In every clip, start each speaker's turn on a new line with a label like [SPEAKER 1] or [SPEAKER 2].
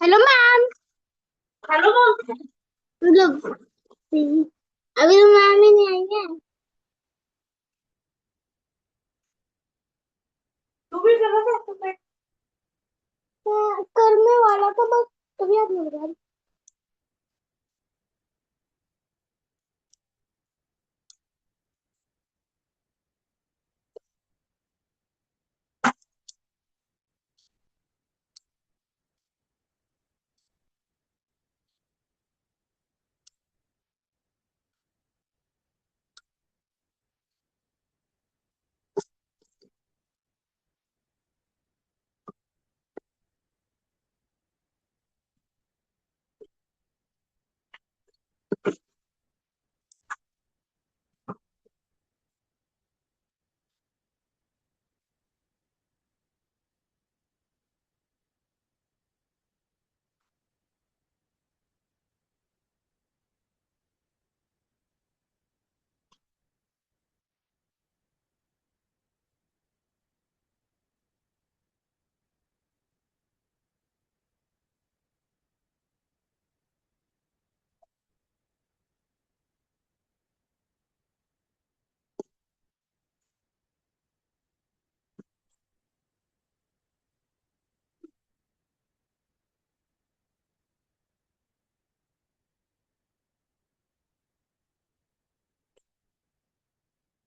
[SPEAKER 1] Hello ma'am. Hello ma'am. मतलब अभी तो मैम ही नहीं आई है। तू भी चला जा तुम्हें। करने वाला था बस तबीयत नहीं लग रहा।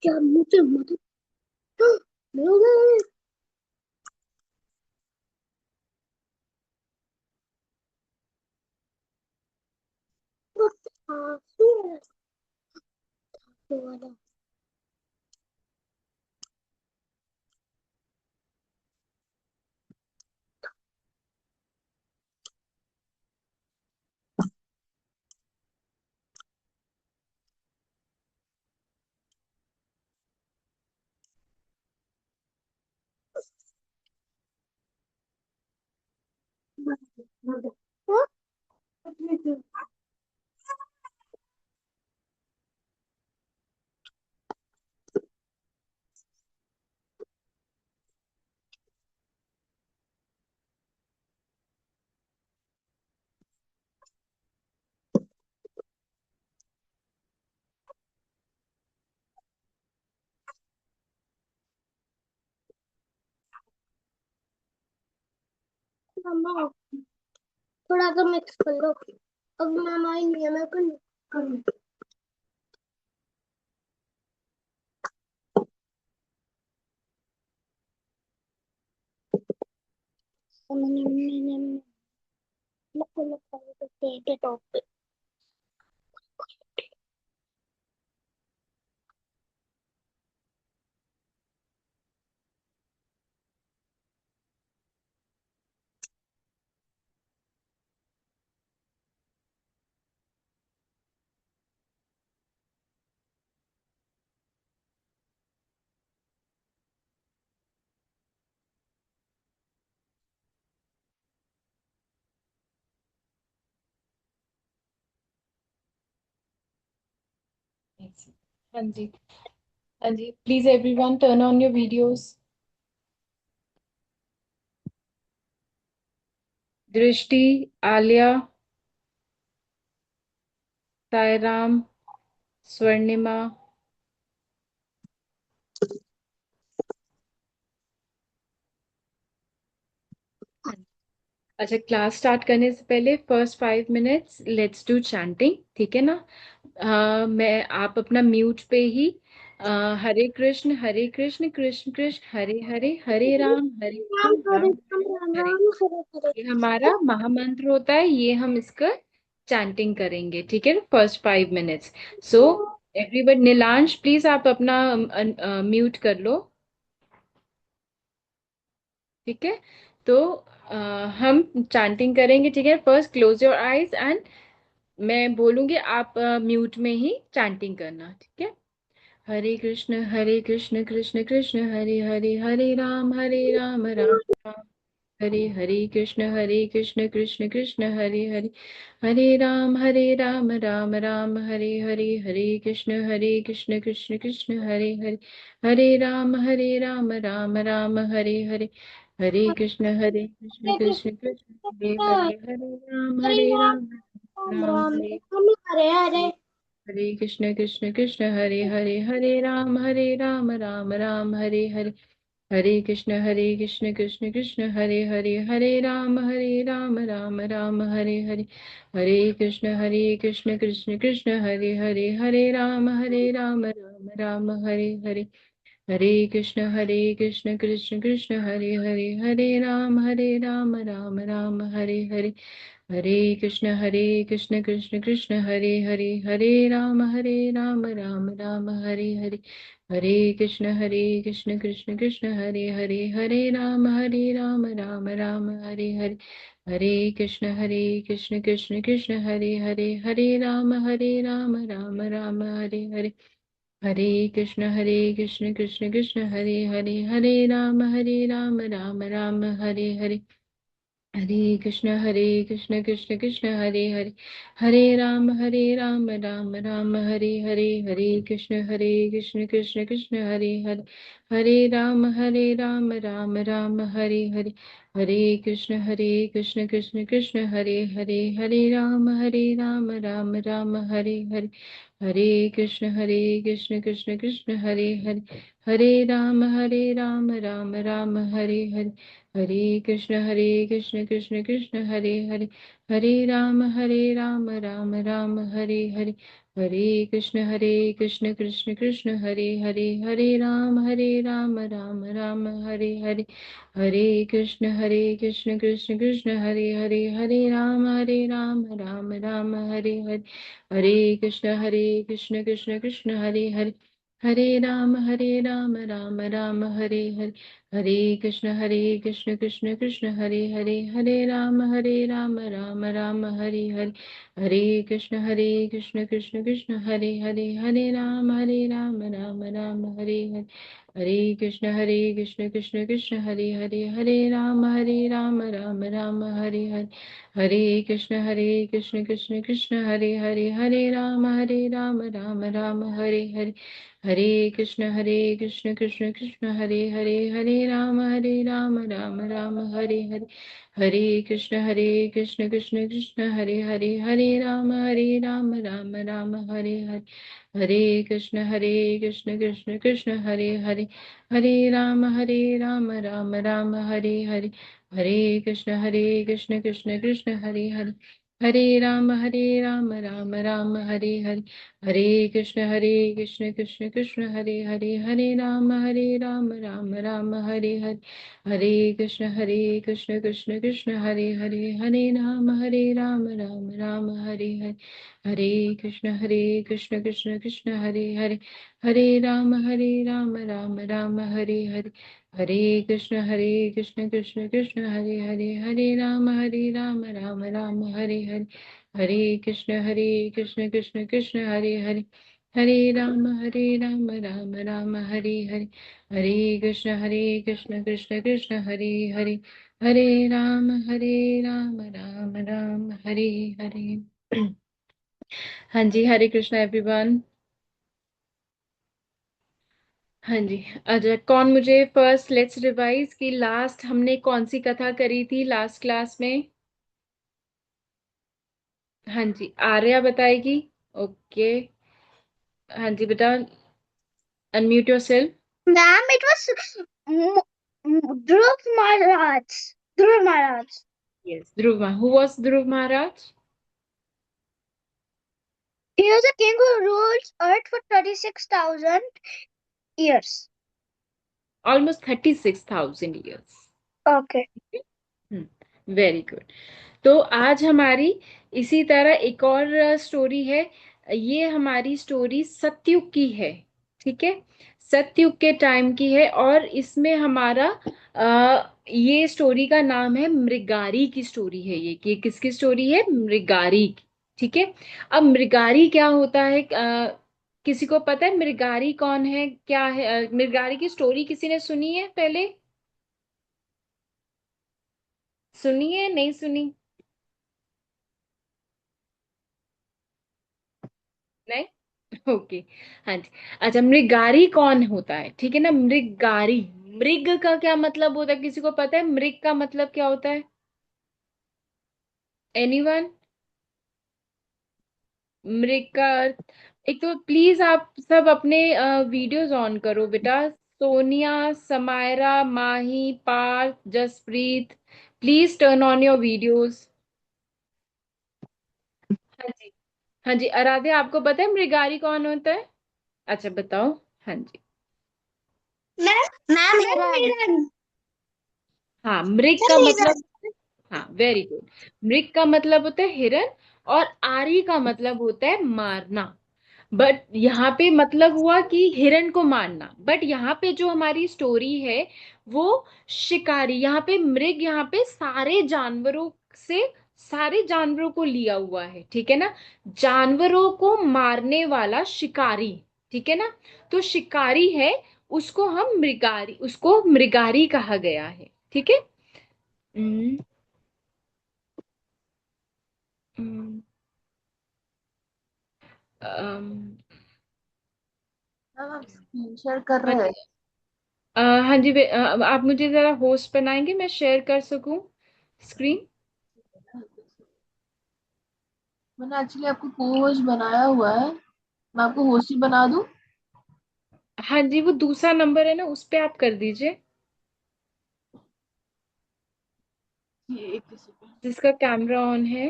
[SPEAKER 1] क्या मुझे मत मम्मा थोड़ा सा मिक्स कर लो। अब मैम आई नहीं है मैं कर मैंने टॉप पे।
[SPEAKER 2] हाँ जी। हाँ जी, please everyone turn on your videos. Drishti, Alia, Sairam, Swarnima. हाँ जी। अच्छा, क्लास स्टार्ट करने से पहले first 5 minutes let's do chanting, ठीक है ना? मैं आप अपना म्यूट पे ही हरे कृष्ण कृष्ण कृष्ण हरे हरे, हरे
[SPEAKER 1] राम हरे
[SPEAKER 2] राम
[SPEAKER 1] राम राम
[SPEAKER 2] हरे।
[SPEAKER 1] राम हरे हरे।
[SPEAKER 2] ये हमारा महामंत्र होता है, ये हम इसका चैंटिंग करेंगे, ठीक है ना? First 5 minutes. So everybody, Neelansh please आप अपना म्यूट कर लो, ठीक है? तो हम चैंटिंग करेंगे, ठीक है? First close your eyes and मैं बोलूंगी, आप म्यूट में ही चैंटिंग करना, ठीक है? हरे कृष्ण कृष्ण कृष्ण हरे हरे, हरे राम राम हरे हरे, हरे कृष्ण कृष्ण कृष्ण हरे हरे, हरे राम राम हरे हरे, हरे कृष्ण कृष्ण कृष्ण हरे हरे, हरे राम राम राम हरे हरे, हरे कृष्ण
[SPEAKER 1] हरे
[SPEAKER 2] कृष्ण
[SPEAKER 1] कृष्ण
[SPEAKER 2] कृष्ण हरे
[SPEAKER 1] कृष्ण
[SPEAKER 2] हरे
[SPEAKER 1] हरे
[SPEAKER 2] हरे
[SPEAKER 1] राम
[SPEAKER 2] राम
[SPEAKER 1] राम
[SPEAKER 2] राम
[SPEAKER 1] राम
[SPEAKER 2] हरे
[SPEAKER 1] राम हरे हरे।
[SPEAKER 2] हरे हरे कृष्ण कृष्ण हरे राम राम राम हरे हरे हरे कृष्ण कृष्ण हरे राम राम हरे हरे हरे कृष्ण कृष्ण हरे राम राम हरे हरे हरे कृष्ण कृष्ण हरे राम राम हरे हरे हरे कृष्ण हरे राम हरे हरे हरे कृष्ण हरे राम हरे हरे हरे कृष्ण हरे राम हरे हरे हरे कृष्ण हरे राम हरे हरे हरे कृष्ण हरे राम हरे हरे हरे कृष्ण हरे राम हरे हरे हरे कृष्ण हरे राम हरे हरे हरे कृष्ण हरे राम हरे हरे हरे कृष्ण हरे राम हरे हरे हरे कृष्ण हरे राम हरे हरे हरे कृष्ण हरे राम हरे हरे हरे कृष्ण हरे राम हरे हरे हरे कृष्ण हरे राम हरे हरे हरे कृष्ण हरे राम हरे हरे हरे कृष्ण हरे हरे हरे राम हरे हरे हरे कृष्ण हरे हरे हरे राम हरे हरे हरे कृष्ण हरे राम हरे हरे हरे कृष्ण हरे राम हरे कृष्ण हरे राम हरे हरे हरे राम हरे हरे हरे कृष्ण हरे राम हरे हरे हरे कृष्ण हरे राम हरे हरे हरे कृष्ण हरे राम हरे हरे हरे कृष्ण हरे राम हरे हरे। हाँ जी, हरे कृष्णा एवरीवन। हाँ जी। अच्छा, कौन मुझे फर्स्ट लेट्स रिवाइज कि लास्ट हमने कौन सी कथा करी थी लास्ट क्लास में। हाँ जी, आर्या बताएगी। ओके। हाँ जी बेटा, unmute yourself.
[SPEAKER 1] Ma'am, it was Dhruv Maharaj. Dhruv Maharaj.
[SPEAKER 2] Yes, Dhruv. Who was Dhruv Maharaj?
[SPEAKER 1] He was a king who ruled Earth for 36,000 years.
[SPEAKER 2] Almost 36,000 years.
[SPEAKER 1] Okay.
[SPEAKER 2] Very good. तो आज हमारी इसी तरह एक और स्टोरी है। ये हमारी स्टोरी सतयुग की है। ठीक है, सतयुग के टाइम की है और इसमें हमारा ये स्टोरी का नाम है मृगारी की स्टोरी है। ये कि किसकी स्टोरी है? मृगारी की। ठीक है। अब मृगारी क्या होता है? किसी को पता है मृगारी कौन है, क्या है? मृगारी की स्टोरी किसी ने सुनी है पहले? सुनी है, नहीं सुनी? नहीं। ओके। हाँ जी। अच्छा, मृगारी कौन होता है? ठीक है ना, मृगारी। मृग का क्या मतलब होता है, किसी को पता है मृग का मतलब क्या होता है? एनीवन? मृग का अर्थ, एक तो प्लीज आप सब अपने वीडियोस ऑन करो बेटा। Sonia, Samaira, Mahi, Parth, Jaspreet, please turn on your videos. हाँ जी। हाँ जी, आराध्या आपको पता है मृगारी कौन होता है? अच्छा बताओ। हाँ जी।
[SPEAKER 1] मैम मैम हिरन।
[SPEAKER 2] हाँ, मृग का
[SPEAKER 1] मैम हिरन।
[SPEAKER 2] मतलब, हाँ वेरी गुड। मृग का मतलब होता है हिरन, और आरी का मतलब होता है मारना। बट यहाँ पे मतलब हुआ कि हिरन को मारना, बट यहाँ पे जो हमारी स्टोरी है वो शिकारी, यहाँ पे मृग, यहाँ पे सारे जानवरों से, सारे जानवरों को लिया हुआ है, ठीक है ना। जानवरों को मारने वाला शिकारी, ठीक है ना। तो शिकारी है, उसको हम मृगारी, उसको मृगारी कहा गया है, ठीक है। हम्म, हम्म, अम,
[SPEAKER 3] मैम आप स्क्रीन शेयर कर
[SPEAKER 2] हाँ
[SPEAKER 3] रहे
[SPEAKER 2] जी।
[SPEAKER 3] हैं?
[SPEAKER 2] हाँ जी आप मुझे जरा होस्ट बनाएंगे, मैं शेयर कर सकूं स्क्रीन।
[SPEAKER 3] मैंने एक्चुअली आपको को होस्ट बनाया हुआ है। मैं आपको होस्ट ही बना दूं?
[SPEAKER 2] हाँ जी, वो दूसरा नंबर है ना, उस पे आप कर दीजिए,
[SPEAKER 3] ये एक सेकंड।
[SPEAKER 2] जिसका कैमरा ऑन है।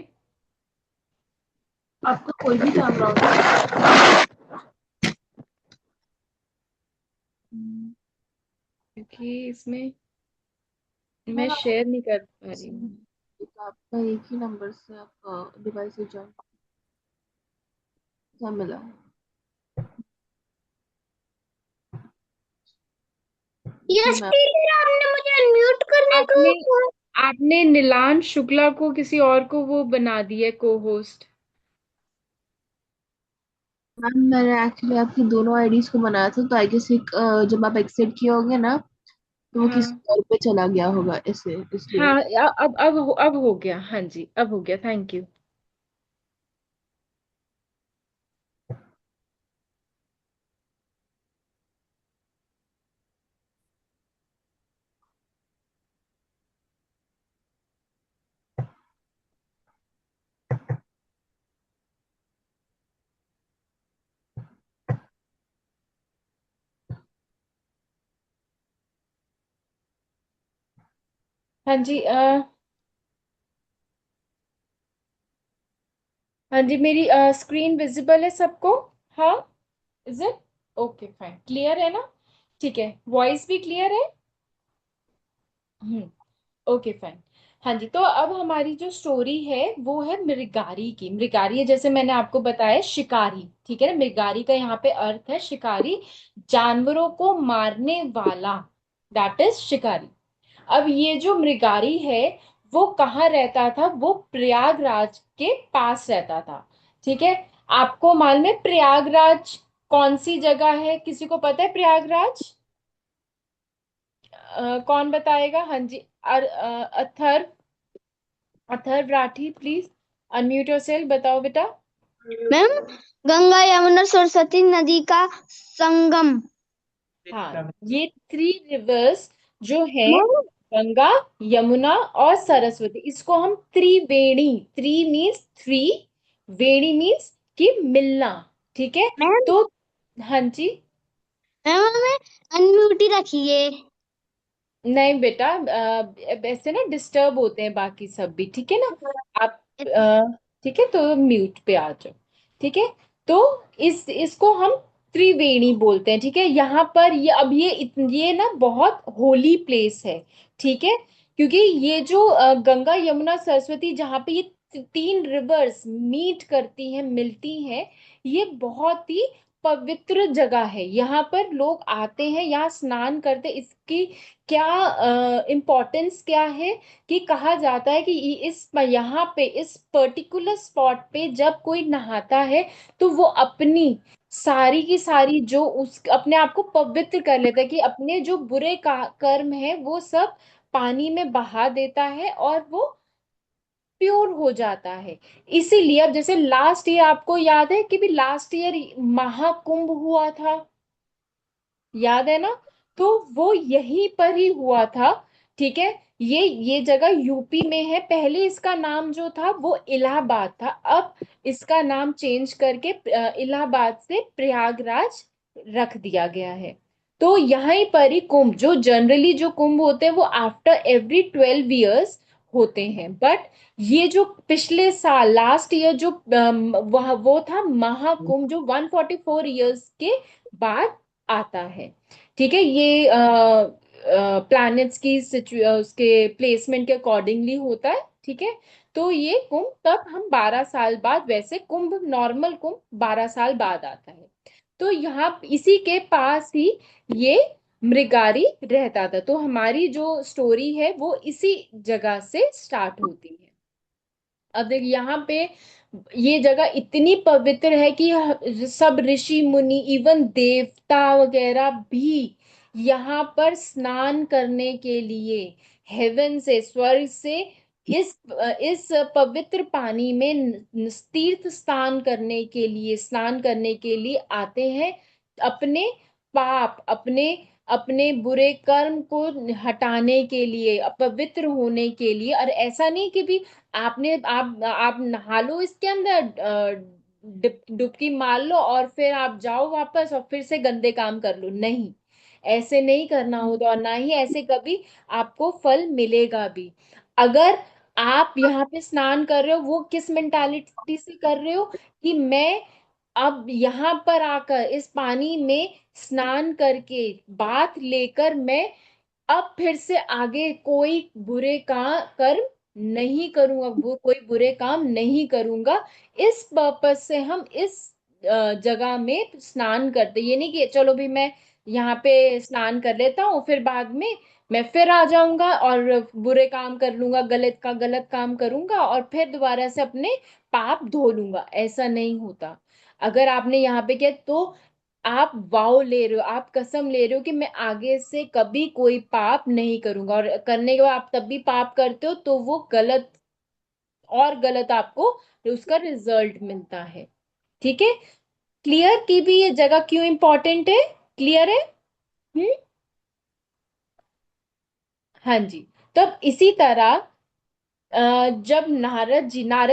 [SPEAKER 3] आपका कोई भी कैमरा होगा?
[SPEAKER 2] क्योंकि इसमें मैं
[SPEAKER 3] मैम आप
[SPEAKER 2] शेयर नहीं कर पा रही हूँ।
[SPEAKER 3] आपका एक ही नंबर से आपका डिवाइस से ज्वाइन क्या मिला है? जी
[SPEAKER 1] यस
[SPEAKER 3] मैम।
[SPEAKER 1] टीचर, आपने मुझे अनम्यूट करने को
[SPEAKER 2] आपने
[SPEAKER 1] बोला।
[SPEAKER 2] आपने नीलांश शुक्ला को किसी और को वो बना दिया को होस्ट।
[SPEAKER 3] मैम मैंने एक्चुअली आपकी दोनों आईडीज को बनाया था, तो आई गेस एक जब आप एक्सेप्ट किए होंगे ना, तो वो किसी
[SPEAKER 2] हाँ
[SPEAKER 3] और पे चला गया होगा, इसे इसलिए।
[SPEAKER 2] हाँ, अब हो गया, हाँ जी अब हो गया, थैंक यू। हाँ जी हाँ जी, मेरी स्क्रीन विजिबल है सबको? हाँ, is it okay fine, clear है ना? ठीक है, वॉइस भी क्लियर है? हम्म, ओके फाइन। हाँ जी, तो अब हमारी जो स्टोरी है वो है मृगारी की। मृगारी है, जैसे मैंने आपको बताया, शिकारी, ठीक है ना। मृगारी का यहाँ पे अर्थ है शिकारी, जानवरों को मारने वाला, दैट इज शिकारी। अब ये जो मृगारी है वो कहाँ रहता था? वो प्रयागराज के पास रहता था, ठीक है। आपको मालूम है प्रयागराज कौन सी जगह है? किसी को पता है प्रयागराज? कौन बताएगा? हाँ जी, Atharv, Atharv Rathi please unmute yourself, बताओ बेटा।
[SPEAKER 1] मैम, गंगा यमुना सरस्वती नदी का संगम।
[SPEAKER 2] हाँ, ये थ्री रिवर्स जो है,
[SPEAKER 1] मैम
[SPEAKER 2] गंगा, यमुना और सरस्वती, इसको हम त्रिवेणी, त्रि मीन्स थ्री, वेणी मीन्स कि मिलना, ठीक है।
[SPEAKER 1] मैम
[SPEAKER 2] तो हाँ जी,
[SPEAKER 1] मैम हमें अनम्यूट ही रखिए।
[SPEAKER 2] नहीं बेटा, ऐसे ना डिस्टर्ब होते हैं बाकी सब भी, ठीक है ना। आप ठीक है, तो म्यूट पे आ जाओ, ठीक है। तो इसको हम त्रिवेणी बोलते हैं, ठीक है। यहाँ पर ये अब ये ना बहुत होली प्लेस है, ठीक है। क्योंकि ये जो गंगा यमुना सरस्वती, जहाँ पे ये तीन रिवर्स मीट करती हैं, मिलती हैं, ये बहुत ही पवित्र जगह है। यहाँ पर लोग आते हैं, यहाँ स्नान करते, इसकी क्या इम्पोर्टेंस क्या है कि कहा जाता है कि इस यहाँ पे, इस पर्टिकुलर स्पॉट पे जब कोई नहाता है तो वो अपनी सारी की सारी जो उस अपने आप को पवित्र कर लेता है, कि अपने जो बुरे कर्म है वो सब पानी में बहा देता है और वो प्योर हो जाता है। इसीलिए अब जैसे लास्ट ईयर आपको याद है कि भी लास्ट ईयर महाकुंभ हुआ था, याद है ना। तो वो यहीं पर ही हुआ था। ठीक है, ये जगह यूपी में है। पहले इसका नाम जो था वो इलाहाबाद था, अब इसका नाम चेंज करके इलाहाबाद से प्रयागराज रख दिया गया है। तो यहीं पर ही कुंभ, जो जनरली जो कुंभ होते हैं वो आफ्टर एवरी 12 ईयर्स होते हैं, बट ये जो पिछले साल लास्ट ईयर जो वह वो था महाकुंभ, जो 144 ईयर्स के बाद आता है। ठीक है, ये प्लैनेट्स की उसके प्लेसमेंट के अकॉर्डिंगली होता है। ठीक है, तो ये कुंभ तब हम 12 साल बाद, वैसे कुंभ नॉर्मल कुंभ 12 साल बाद आता है। तो यहाँ इसी के पास ही ये मृगारी रहता था। तो हमारी जो स्टोरी है वो इसी जगह से स्टार्ट होती है। अब देख यहाँ पे ये जगह इतनी पवित्र है कि सब ऋषि मुनि इवन देवता वगैरह भी यहाँ पर स्नान करने के लिए हेवन से, स्वर्ग से इस पवित्र पानी में तीर्थ स्नान करने के लिए आते हैं, अपने पाप, अपने अपने बुरे कर्म को हटाने के लिए, पवित्र होने के लिए। और ऐसा नहीं कि भी आप नहा लो इसके अंदर, डुबकी मार लो और फिर आप जाओ वापस और फिर से गंदे काम कर लो, नहीं, ऐसे नहीं करना होता, और ना ही ऐसे कभी आपको फल मिलेगा भी। अगर आप यहाँ पे स्नान कर रहे हो, वो किस मेंटालिटी से कर रहे हो कि मैं अब यहाँ पर आकर इस पानी में स्नान करके बाथ लेकर मैं अब फिर से आगे कोई बुरे कर्म नहीं करूंगा, वो कोई बुरे काम नहीं करूंगा। इस पर्पस से हम इस जगह में स्नान करते। ये नहीं कि चलो भी मैं यहाँ पे स्नान कर लेता हूँ, फिर बाद में मैं फिर आ जाऊंगा और बुरे काम कर लूंगा, गलत काम करूंगा और फिर दोबारा से अपने पाप धो लूंगा, ऐसा नहीं होता। अगर आपने यहाँ पे किया तो आप वाव ले रहे हो, आप कसम ले रहे हो कि मैं आगे से कभी कोई पाप नहीं करूंगा, और करने के बाद आप तब भी पाप करते हो तो वो गलत और गलत आपको उसका रिजल्ट मिलता है। ठीक है, क्लियर की भी ये जगह क्यों इंपॉर्टेंट है? क्लियर है? हम्म। हाँ जी। तब इसी तरह जब नारद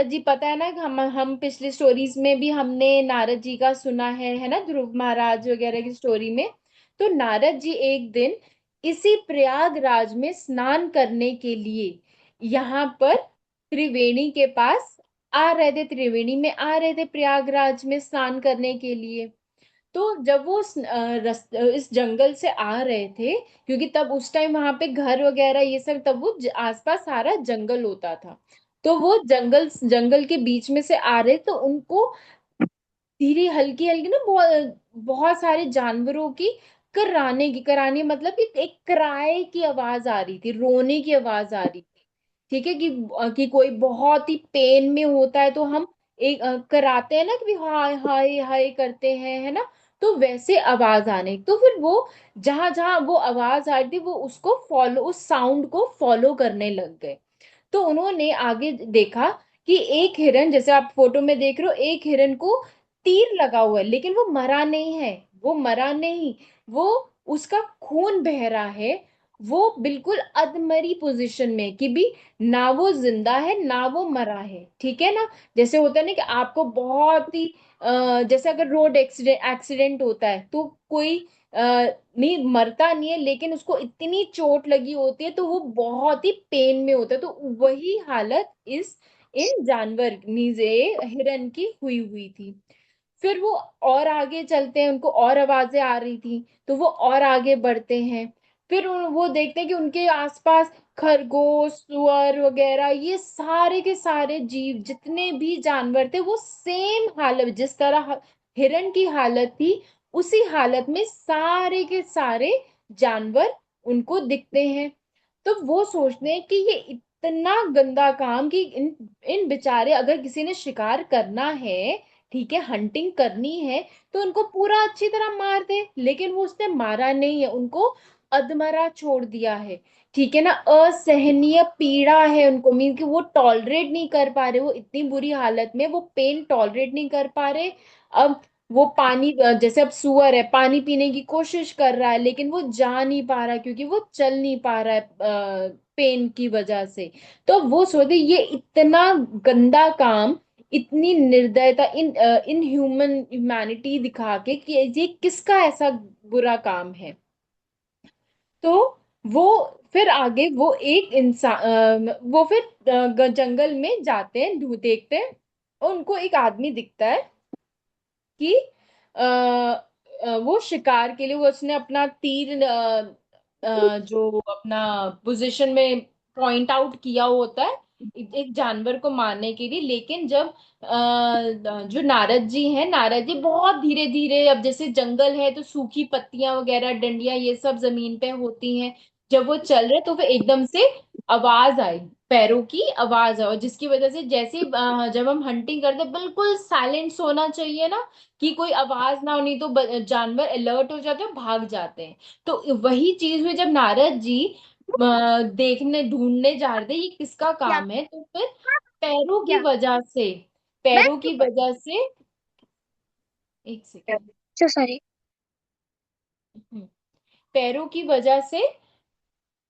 [SPEAKER 2] जी पता है ना कि हम पिछली स्टोरीज में भी हमने नारद जी का सुना है ना, ध्रुव महाराज वगैरह की स्टोरी में। तो नारद जी एक दिन इसी प्रयागराज में स्नान करने के लिए यहाँ पर त्रिवेणी के पास आ रहे थे, त्रिवेणी में आ रहे थे प्रयागराज में स्नान करने के लिए। तो जब वो इस जंगल से आ रहे थे, क्योंकि तब उस टाइम वहां पे घर वगैरह ये सब, तब वो आसपास सारा जंगल होता था। तो वो जंगल जंगल के बीच में से आ रहे, तो उनको धीरे हल्की हल्की ना बहुत बहुत सारे जानवरों की कराने मतलब कि एक कराए की आवाज आ रही थी, रोने की आवाज आ रही थी। ठीक है, कि कोई बहुत ही पेन में होता है तो हम एक कराते हैं ना कि हाय हाय हाय करते हैं, है ना। तो वैसे आवाज आने, तो फिर वो जहां जहां वो आवाज आ रही थी वो उसको फॉलो, उस साउंड को फॉलो करने लग गए। तो उन्होंने आगे देखा कि एक हिरन, जैसे आप फोटो में देख रहे हो, एक हिरन को तीर लगा हुआ है, लेकिन वो मरा नहीं है, वो मरा नहीं, वो उसका खून बह रहा है। वो बिल्कुल अधमरी पोजीशन में, कि भी ना वो जिंदा है ना वो मरा है। ठीक है ना, जैसे होता है ना कि आपको बहुत ही जैसे अगर रोड एक्सीडेंट एक्सीडेंट होता है तो कोई नहीं मरता नहीं है, लेकिन उसको इतनी चोट लगी होती है तो वो बहुत ही पेन में होता है। तो वही हालत इस इन जानवर मीजे हिरन की हुई हुई थी। फिर वो और आगे चलते हैं, उनको और आवाजें आ रही थी, तो वो और आगे बढ़ते हैं। फिर वो देखते हैं कि उनके आसपास खरगोश, सुअर वगैरह, ये सारे के सारे जीव जितने भी जानवर थे वो सेम हालत, जिस तरह हिरन की हालत थी उसी हालत में सारे के सारे जानवर उनको दिखते हैं। तो वो सोचते हैं कि ये इतना गंदा काम कि इन इन बेचारे, अगर किसी ने शिकार करना है, ठीक है, हंटिंग करनी है, तो उनको पूरा अच्छी तरह मार दे, लेकिन वो उसने मारा नहीं है, उनको अधमरा छोड़ दिया है। ठीक है ना, असहनीय पीड़ा है उनको, मीन कि वो टॉलरेट नहीं कर पा रहे, वो इतनी बुरी हालत में वो पेन टॉलरेट नहीं कर पा रहे। अब वो पानी जैसे अब सुअर है, पानी पीने की कोशिश कर रहा है लेकिन वो जा नहीं पा रहा क्योंकि वो चल नहीं पा रहा है पेन की वजह से। तो वो सोचते ये इतना गंदा काम, इतनी निर्दयता, इन ह्यूमैनिटी दिखा के कि ये किसका ऐसा बुरा काम है। तो वो फिर आगे वो एक इंसान वो फिर जंगल में जाते हैं, देखते हैं, और उनको एक आदमी दिखता है कि वो शिकार के लिए, वो उसने अपना तीर जो अपना पोजीशन में पॉइंट आउट किया होता है एक जानवर को मारने के लिए। लेकिन जब जो नारद जी हैं, नारद जी बहुत धीरे धीरे, अब जैसे जंगल है तो सूखी पत्तियां वगैरह, डंडियां, ये सब जमीन पे होती हैं, जब वो चल रहे तो फिर एकदम से आवाज आई, पैरों की आवाज आई, और जिसकी वजह से जैसे ही, जब हम हंटिंग करते बिल्कुल साइलेंस होना चाहिए ना, कि कोई आवाज ना हो, नहीं तो जानवर अलर्ट हो जाते हैं, भाग जाते हैं। तो वही चीज हुई जब नारद जी देखने ढूंढने जा रहे थे ये किसका
[SPEAKER 1] क्या
[SPEAKER 2] काम है, तो फिर पैरों की
[SPEAKER 1] क्या
[SPEAKER 2] वजह से,
[SPEAKER 1] मैं
[SPEAKER 2] पैरों की वजह से, एक सेकेंड,
[SPEAKER 1] अच्छा सॉरी।
[SPEAKER 2] पैरों की वजह से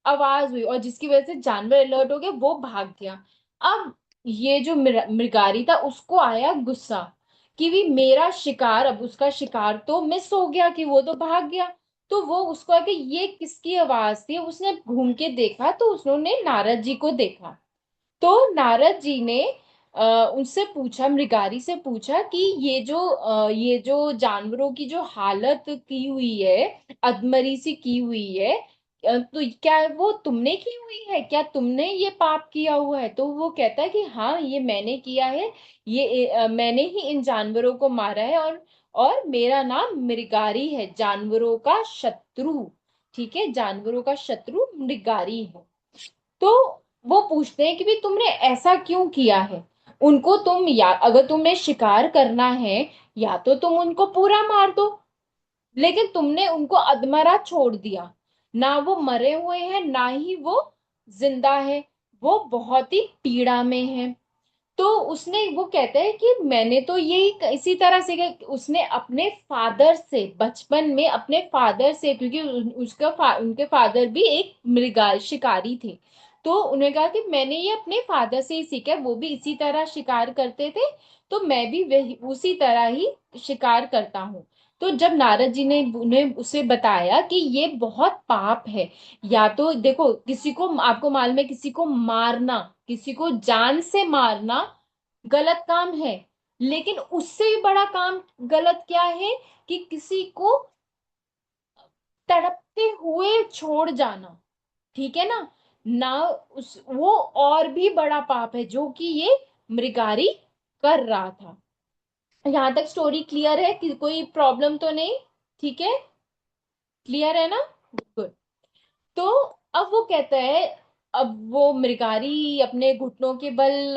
[SPEAKER 2] आवाज हुई, और जिसकी वजह से जानवर अलर्ट हो गया, वो भाग गया। अब ये जो मृगारी था उसको आया गुस्सा कि भी मेरा शिकार, अब उसका शिकार तो मिस हो गया, कि वो तो भाग गया। तो वो उसको आके ये किसकी आवाज थी, उसने घूम के देखा तो उसने नारद जी को देखा। तो नारद जी ने उनसे पूछा, मृगारी से पूछा कि ये जो जानवरों की जो हालत की हुई है, अधमरी सी की हुई है, तो क्या वो तुमने की हुई है, क्या तुमने ये पाप किया हुआ है? तो वो कहता है कि हाँ, ये मैंने किया है, ये मैंने ही इन जानवरों को मारा है, और मेरा नाम मृगारी है, जानवरों का शत्रु। ठीक है, जानवरों का शत्रु मृगारी है। तो वो पूछते हैं कि भी तुमने ऐसा क्यों किया है? उनको तुम, या अगर तुम्हें शिकार करना है, या तो तुम उनको पूरा मार दो, लेकिन तुमने उनको अधमरा छोड़ दिया। ना वो मरे हुए हैं, ना ही वो जिंदा है, वो बहुत ही पीड़ा में है। तो उसने, वो कहता है कि मैंने तो यही इसी तरह से उसने अपने फादर से, बचपन में अपने फादर से, क्योंकि उनके फादर भी एक मृगा शिकारी थे, तो उन्होंने कहा कि मैंने ये अपने फादर से ही सीखा है, वो भी इसी तरह शिकार करते थे, तो मैं भी वही उसी तरह ही शिकार करता हूँ। तो जब नारद जी ने उन्हें उसे बताया कि ये बहुत पाप है, या तो देखो, किसी को, आपको मालूम है, किसी को मारना, किसी को जान से मारना गलत काम है, लेकिन उससे भी बड़ा काम गलत क्या है, कि किसी को तड़पते हुए छोड़ जाना। ठीक है ना, ना उस वो और भी बड़ा पाप है, जो कि ये मृगारी कर रहा था। यहां तक स्टोरी क्लियर है कि कोई प्रॉब्लम तो नहीं? ठीक है, क्लियर है ना? गुड। तो अब वो कहता है, अब वो मृगारी अपने घुटनों के बल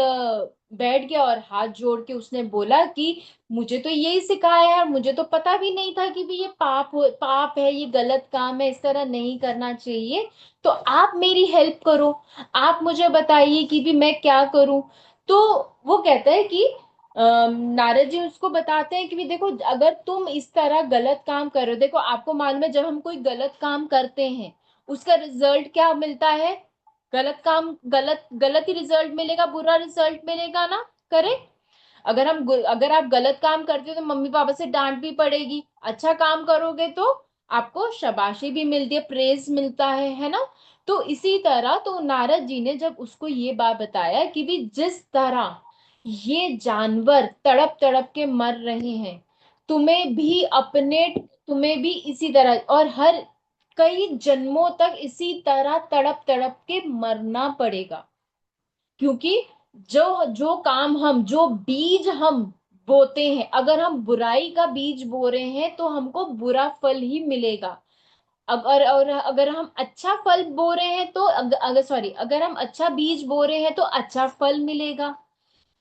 [SPEAKER 2] बैठ गया, और हाथ जोड़ के उसने बोला कि मुझे तो यही सिखाया है, मुझे तो पता भी नहीं था कि भी ये पाप है, ये गलत काम है, इस तरह नहीं करना चाहिए। तो आप मेरी हेल्प करो, आप मुझे बताइए कि भी मैं क्या करूं। तो वो कहता है कि नारद जी उसको बताते हैं कि भी देखो, अगर तुम इस तरह गलत काम कर रहे हो, देखो आपको मालूम है, जब हम कोई गलत काम करते हैं उसका रिजल्ट क्या मिलता है? गलत काम, गलत गलत ही रिजल्ट मिलेगा, बुरा रिजल्ट मिलेगा ना। करेक्ट? अगर आप गलत काम करते हो तो मम्मी पापा से डांट भी पड़ेगी, अच्छा काम करोगे तो आपको शाबाशी भी मिलती है, प्रेज मिलता है ना। तो इसी तरह, तो नारद जी ने जब उसको ये बात बताया कि भी जिस तरह ये जानवर तड़प तड़प के मर रहे हैं, तुम्हें भी अपने तुम्हें भी इसी तरह, और हर कई जन्मों तक इसी तरह तड़प तड़प के मरना पड़ेगा, क्योंकि जो जो काम हम, जो बीज हम बोते हैं, अगर हम बुराई का बीज बो रहे हैं तो हमको बुरा फल ही मिलेगा। अगर और अगर हम अच्छा फल बो रहे हैं तो अगर सॉरी, अगर हम अच्छा बीज बो रहे हैं तो अच्छा फल मिलेगा।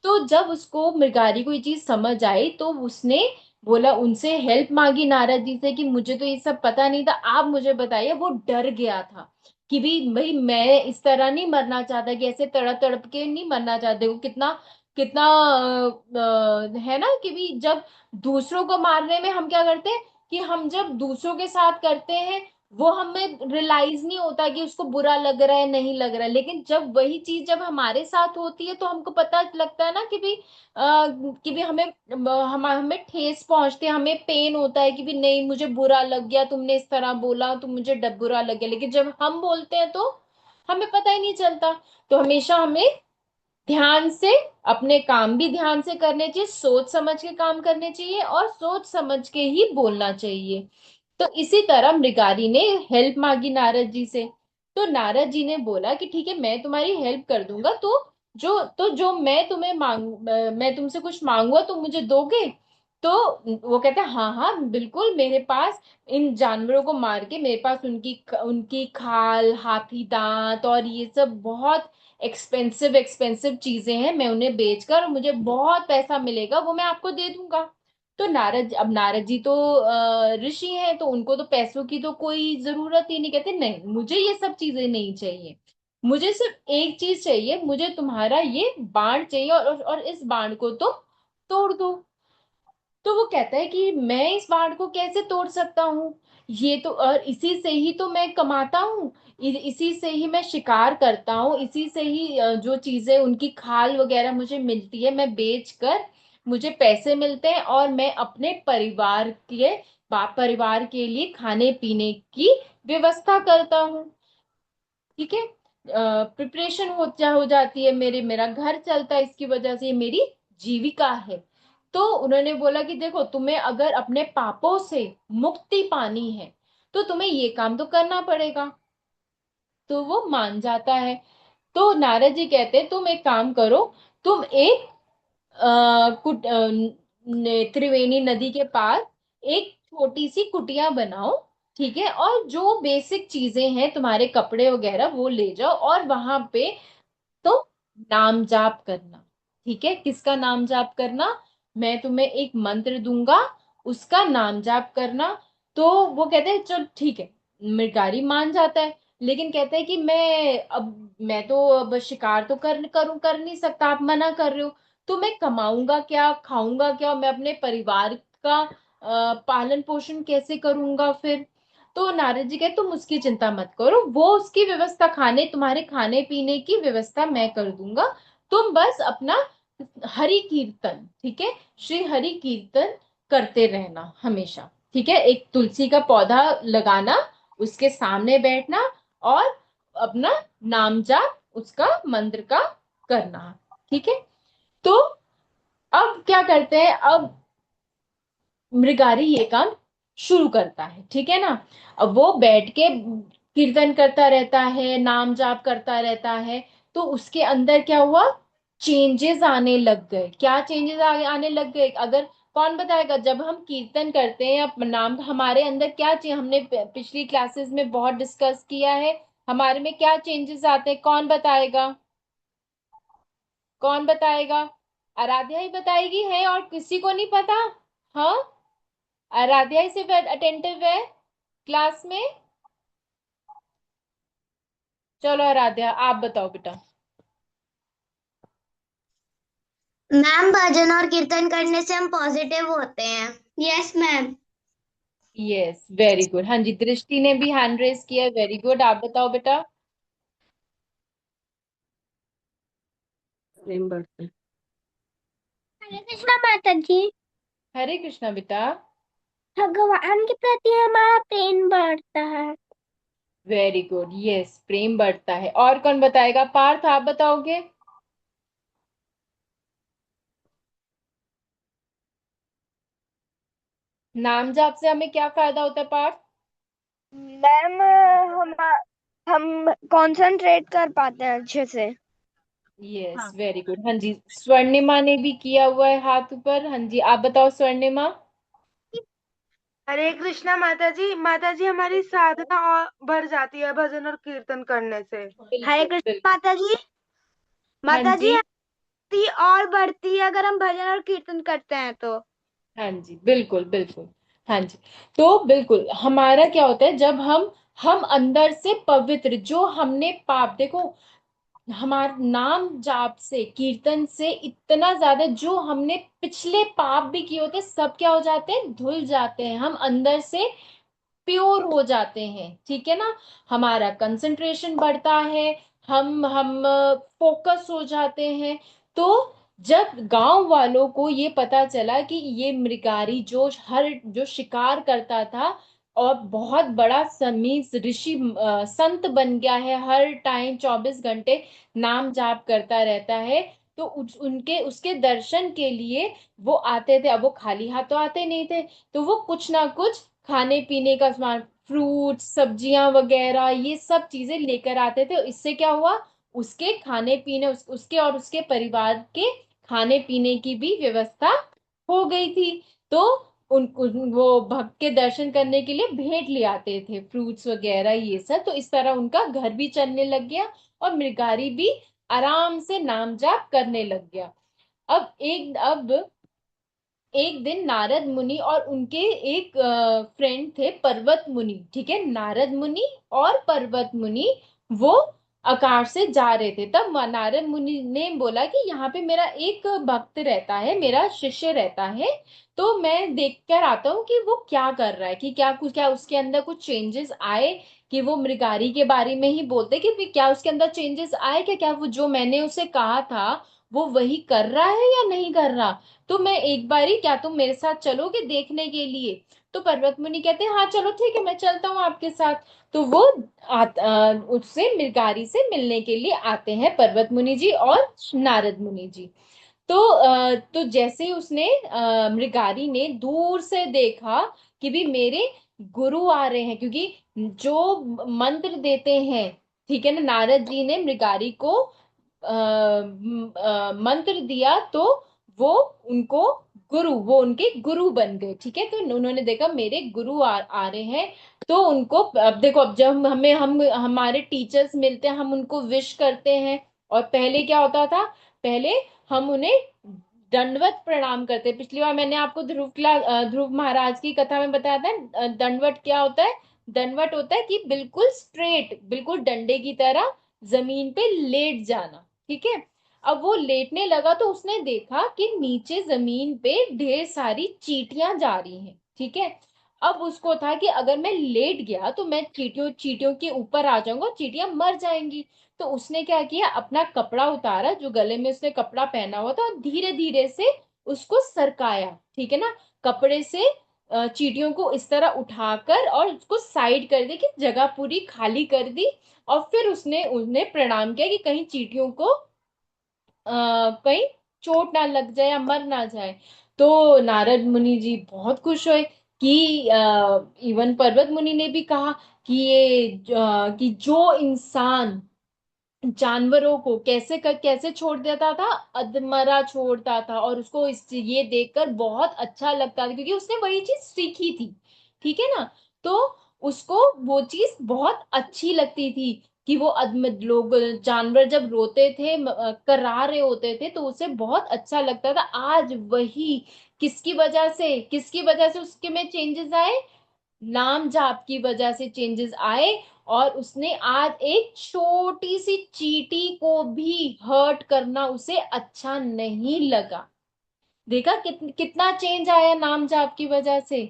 [SPEAKER 2] तो जब उसको, मृगारी को ये चीज समझ आई, तो उसने बोला, उनसे हेल्प मांगी नारद जी से कि मुझे तो ये सब पता नहीं था, आप मुझे बताइए। वो डर गया था कि भी भाई मैं इस तरह नहीं मरना चाहता, कि ऐसे तड़प तड़प के नहीं मरना चाहते। वो कितना कितना है ना कि भी जब दूसरों को मारने में हम क्या करते हैं कि हम जब दूसरों के साथ करते हैं वो हमें रियलाइज नहीं होता कि उसको बुरा लग रहा है नहीं लग रहा है, लेकिन जब वही चीज जब हमारे साथ होती है तो हमको पता लगता है ना कि भी कि भी हमें हमें ठेस पहुंचती है, हमें पेन होता है कि भी नहीं मुझे बुरा लग गया, तुमने इस तरह बोला तो मुझे बुरा लग गया, लेकिन जब हम बोलते हैं तो हमें पता ही नहीं चलता। तो हमेशा हमें ध्यान से अपने काम भी ध्यान से करने चाहिए, सोच समझ के काम करने चाहिए और सोच समझ के ही बोलना चाहिए। तो इसी तरह मृगारी ने हेल्प मांगी नारद जी से। तो नारद जी ने बोला कि ठीक है मैं तुम्हारी हेल्प कर दूंगा, तो जो मैं तुम्हें मैं तुमसे कुछ मांगूंगा तुम मुझे दोगे? तो वो कहते हैं हाँ हाँ बिल्कुल, मेरे पास इन जानवरों को मार के मेरे पास उनकी उनकी खाल, हाथी दांत और ये सब बहुत एक्सपेंसिव एक्सपेंसिव चीजें हैं, मैं उन्हें बेचकर मुझे बहुत पैसा मिलेगा वो मैं आपको दे दूंगा। तो नारद जी तो ऋषि हैं तो उनको तो पैसों की तो कोई जरूरत ही नहीं, कहते नहीं मुझे ये सब चीजें नहीं चाहिए, मुझे सिर्फ एक चीज चाहिए, मुझे तुम्हारा ये बाण चाहिए और इस बाण को तो तोड़ दो। तो वो कहता है कि मैं इस बाण को कैसे तोड़ सकता हूँ, ये तो और इसी से ही तो मैं कमाता हूँ, इसी से ही मैं शिकार करता हूँ, इसी से ही जो चीजें उनकी खाल वगैरह मुझे मिलती है मैं बेच कर मुझे पैसे मिलते हैं और मैं अपने परिवार के लिए खाने पीने की व्यवस्था करता हूँ। ठीक है, प्रिपरेशन हो जाती है, मेरा घर चलता है, इसकी वजह से ये मेरी जीविका है। तो उन्होंने बोला कि देखो तुम्हें अगर अपने पापों से मुक्ति पानी है तो तुम्हें ये काम तो करना पड़ेगा। तो वो मान जाता है। तो नारद जी कहते हैं तुम एक काम करो, तुम एक त्रिवेणी नदी के पास एक छोटी सी कुटिया बनाओ, ठीक है, और जो बेसिक चीजें हैं तुम्हारे कपड़े वगैरह वो ले जाओ और वहां पे तो नाम जाप करना। ठीक है, किसका नाम जाप करना? मैं तुम्हें एक मंत्र दूंगा, उसका नाम जाप करना। तो वो कहते हैं चल ठीक है, मृगारी मान जाता है, लेकिन कहते हैं कि मैं तो अब शिकार तो कर नहीं सकता, आप मना कर रहे हो, तो मैं कमाऊंगा क्या, खाऊंगा क्या, मैं अपने परिवार का पालन पोषण कैसे करूंगा फिर? तो नारद जी कहते तुम उसकी चिंता मत करो, वो उसकी व्यवस्था, तुम्हारे खाने पीने की व्यवस्था मैं कर दूंगा, तुम बस अपना हरि कीर्तन, ठीक है, श्री हरि कीर्तन करते रहना हमेशा। ठीक है, एक तुलसी का पौधा लगाना, उसके सामने बैठना और अपना नाम जाप उसका मंत्र का करना। ठीक है, तो अब क्या करते हैं, अब मृगारी ये काम शुरू करता है, ठीक है ना। अब वो बैठ के कीर्तन करता रहता है, नाम जाप करता रहता है। तो उसके अंदर क्या हुआ, चेंजेस आने लग गए। क्या चेंजेस आने लग गए? अगर कौन बताएगा, जब हम कीर्तन करते हैं या नाम, हमारे अंदर क्या चीज, हमने पिछली क्लासेस में बहुत डिस्कस किया है, हमारे में क्या चेंजेस आते हैं, कौन बताएगा? कौन बताएगा? आराध्या ही बताएगी, है और किसी को नहीं पता? हाँ, आराध्या ही सिर्फ अटेंटिव है क्लास में। चलो आराध्या आप बताओ बेटा।
[SPEAKER 1] मैम भजन और कीर्तन करने से हम पॉजिटिव होते हैं। Yes ma'am.
[SPEAKER 2] Yes very good, हाँ जी, दृष्टि ने भी हैंड रेस किया, वेरी गुड, आप बताओ बेटा।
[SPEAKER 4] प्रेम बढ़ता है।
[SPEAKER 1] हरे कृष्णा माता जी।
[SPEAKER 2] हरे कृष्णा बेटा।
[SPEAKER 1] भगवान के प्रति हमारा प्रेम बढ़ता है।
[SPEAKER 2] वेरी गुड, यस प्रेम बढ़ता है। और कौन बताएगा? पार्थ आप बताओगे? नाम जाप से हमें क्या फायदा होता है पार्थ?
[SPEAKER 5] मैम हम हम कंसंट्रेट कर पाते हैं अच्छे से।
[SPEAKER 2] यस वेरी गुड, हाँ जी, स्वर्णिमा ने भी किया हुआ है हाथ ऊपर, हाँ जी आप बताओ स्वर्णिमा।
[SPEAKER 4] हरे कृष्णा माता जी हमारी साधना और बढ़ जाती है भजन और कीर्तन करने से।
[SPEAKER 5] हरे
[SPEAKER 2] बिल्कुल
[SPEAKER 5] कृष्ण
[SPEAKER 2] बिल्कुल।
[SPEAKER 5] माता जी।
[SPEAKER 2] हाँ
[SPEAKER 5] माता जी
[SPEAKER 2] जी,
[SPEAKER 5] हमारी और बढ़ती है अगर हम भजन और कीर्तन करते हैं तो।
[SPEAKER 2] हाँ जी बिल्कुल बिल्कुल। हाँ जी, तो बिल्कुल हमारा क्या होता है जब हम अंदर से पवित्र, जो हमने पाप देखो, हमारा नाम जाप से, कीर्तन से इतना ज्यादा जो हमने पिछले पाप भी किए होते सब क्या हो जाते हैं, धुल जाते हैं, हम अंदर से प्योर हो जाते हैं, ठीक है ना। हमारा कंसंट्रेशन बढ़ता है, हम फोकस हो जाते हैं। तो जब गांव वालों को ये पता चला कि ये मृगारी जो शिकार करता था और बहुत बड़ा समीस ऋषि संत बन गया है, हर टाइम 24 घंटे नाम जाप करता रहता है, तो उनके उसके दर्शन के लिए वो आते थे। अब वो खाली हाथ तो आते नहीं थे, तो वो कुछ ना कुछ खाने पीने का सामान, फ्रूट, सब्जियां वगैरह, ये सब चीजें लेकर आते थे। इससे क्या हुआ, उसके खाने पीने, उसके और उसके परिवार के खाने पीने की भी व्यवस्था हो गई थी। तो वो भक्त के दर्शन करने के लिए भेंट ले आते थे, फ्रूट्स वगैरह ये सब। तो इस तरह उनका घर भी चलने लग गया और मृगारी भी आराम से नाम जाप करने लग गया। अब एक दिन नारद मुनि और उनके एक फ्रेंड थे पर्वत मुनि, ठीक है, नारद मुनि और पर्वत मुनि, वो आकाश से जा रहे थे। तब नारद मुनि ने बोला कि यहाँ पे मेरा एक भक्त रहता है, मेरा शिष्य रहता है, तो मैं देख कर आता हूँ कि वो क्या कर रहा है, कि क्या उसके अंदर कुछ चेंजेस आए, कि वो मृगारी के बारे में ही बोलते कि क्या उसके अंदर चेंजेस आए, क्या क्या वो जो मैंने उसे कहा था वो वही कर रहा है या नहीं कर रहा। तो मैं एक बारी, क्या तुम मेरे साथ चलोगे देखने के लिए। तो पर्वत मुनि कहते हैं हाँ चलो ठीक है, मैं चलता हूँ आपके साथ। तो वो उससे मृगारी से मिलने के लिए आते हैं पर्वत मुनि जी और नारद मुनि जी। तो जैसे ही उसने मृगारी ने दूर से देखा कि भी मेरे गुरु आ रहे हैं, क्योंकि जो मंत्र देते हैं, ठीक है ना, नारद जी ने मृगारी को मंत्र दिया, तो वो उनको वो उनके गुरु बन गए, ठीक है। तो उन्होंने देखा मेरे गुरु आ रहे हैं, तो उनको, अब देखो, अब जब हम हमारे टीचर्स मिलते हैं, हम उनको विश करते हैं। और पहले क्या होता था, पहले हम उन्हें दंडवत प्रणाम करते हैं। पिछली बार मैंने आपको ध्रुव महाराज की कथा में बताया था, दंडवत क्या होता है। दंडवत होता है कि बिल्कुल स्ट्रेट, बिल्कुल डंडे की तरह जमीन पे लेट जाना, ठीक है। अब वो लेटने लगा तो उसने देखा कि नीचे जमीन पे ढेर सारी चींटियां जा रही हैं, ठीक है। अब उसको था कि अगर मैं लेट गया तो मैं चींटियों चींटियों के ऊपर आ जाऊंगा, चींटियां मर जाएंगी। तो उसने क्या किया, अपना कपड़ा उतारा, जो गले में उसने कपड़ा पहना हुआ था, और धीरे धीरे से उसको सरकाया, ठीक है ना, कपड़े से चींटियों को इस तरह उठाकर और उसको साइड कर दी, कि जगह पूरी खाली कर दी। और फिर उसने उसने प्रणाम किया कि कहीं चींटियों को कहीं चोट ना लग जाए या मर ना जाए। तो नारद मुनि जी बहुत खुश हुए, कि इवन पर्वत मुनि ने भी कहा कि कि जो इंसान जानवरों को कैसे छोड़ देता था, अधमरा छोड़ता था, और उसको ये देखकर बहुत अच्छा लगता था, क्योंकि उसने वही चीज सीखी थी, ठीक है ना। तो उसको वो चीज बहुत अच्छी लगती थी, कि वो अदम लोग जानवर जब रोते थे, कर्रा रहे होते थे, तो उसे बहुत अच्छा लगता था। आज वही, किसकी वजह से उसके में चेंजेस आए, नाम जाप की वजह से चेंजेस आए। और उसने आज एक छोटी सी चींटी को भी हर्ट करना उसे अच्छा नहीं लगा। देखा कितना चेंज आया नाम जाप की वजह से,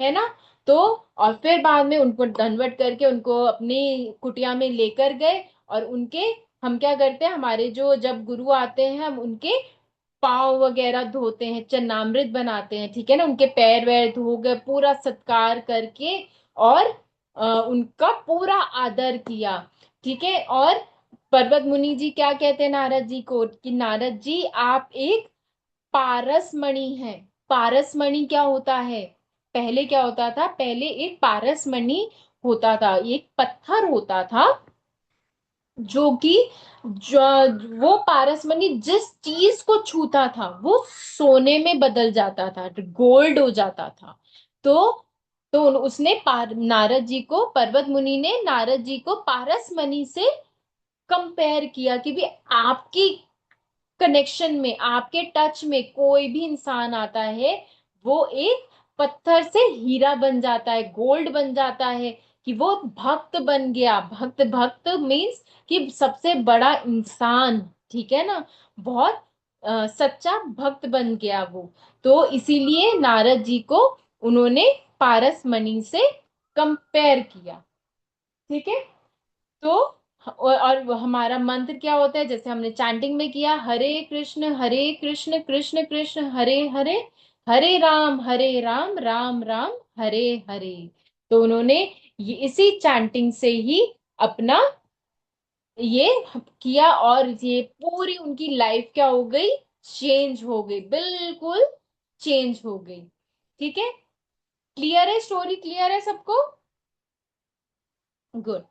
[SPEAKER 2] है ना। तो और फिर बाद में उनको दंडवत करके उनको अपनी कुटिया में लेकर गए। और उनके, हम क्या करते हैं, हमारे जो जब गुरु आते हैं हम उनके पाँव वगैरह धोते हैं, चरणामृत बनाते हैं, ठीक है ना, उनके पैर वैर धो गए, पूरा सत्कार करके, और उनका पूरा आदर किया, ठीक है। और पर्वत मुनि जी क्या कहते हैं नारद जी को, कि नारद जी आप एक पारस मणि है। पारस मणि क्या होता है, पहले क्या होता था, पहले एक पारस मणि होता था, एक पत्थर होता था, जो कि जो वो पारस मणि जिस चीज को छूता था वो सोने में बदल जाता था, गोल्ड हो जाता था। तो उसने नारद जी को, पर्वत मुनि ने नारद जी को पारस मणि से कंपेयर किया, कि भी आपकी कनेक्शन में, आपके टच में कोई भी इंसान आता है, वो एक पत्थर से हीरा बन जाता है, गोल्ड बन जाता है। कि वो भक्त बन गया। भक्त भक्त मीन्स कि सबसे बड़ा इंसान, ठीक है ना, बहुत सच्चा भक्त बन गया वो। तो इसीलिए नारद जी को उन्होंने पारस मणि से कंपेयर किया, ठीक है। तो और हमारा मंत्र क्या होता है, जैसे हमने चैंटिंग में किया, हरे कृष्ण कृष्ण कृष्ण हरे हरे, हरे राम राम राम हरे हरे। तो उन्होंने ये इसी चैंटिंग से ही अपना ये किया, और ये पूरी उनकी लाइफ क्या हो गई, चेंज हो गई, बिल्कुल चेंज हो गई। ठीक है, क्लियर है, स्टोरी क्लियर है सबको? गुड।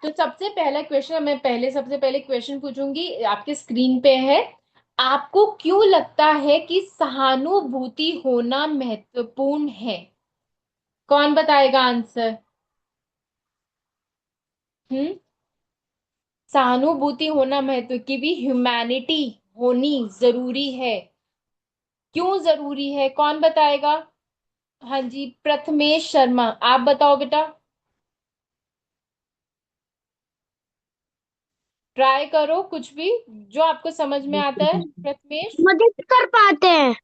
[SPEAKER 2] तो सबसे पहला क्वेश्चन, मैं पहले सबसे पहले क्वेश्चन पूछूंगी, आपके स्क्रीन पे है। आपको क्यों लगता है कि सहानुभूति होना महत्वपूर्ण है? कौन बताएगा आंसर? सहानुभूति होना महत्व की भी ह्यूमैनिटी होनी जरूरी है, क्यों जरूरी है, कौन बताएगा? हाँ जी, प्रथमेश शर्मा, आप बताओ बेटा, ट्राई करो कुछ भी जो आपको समझ में आता है, प्रथमेश।
[SPEAKER 1] मदद कर पाते हैं,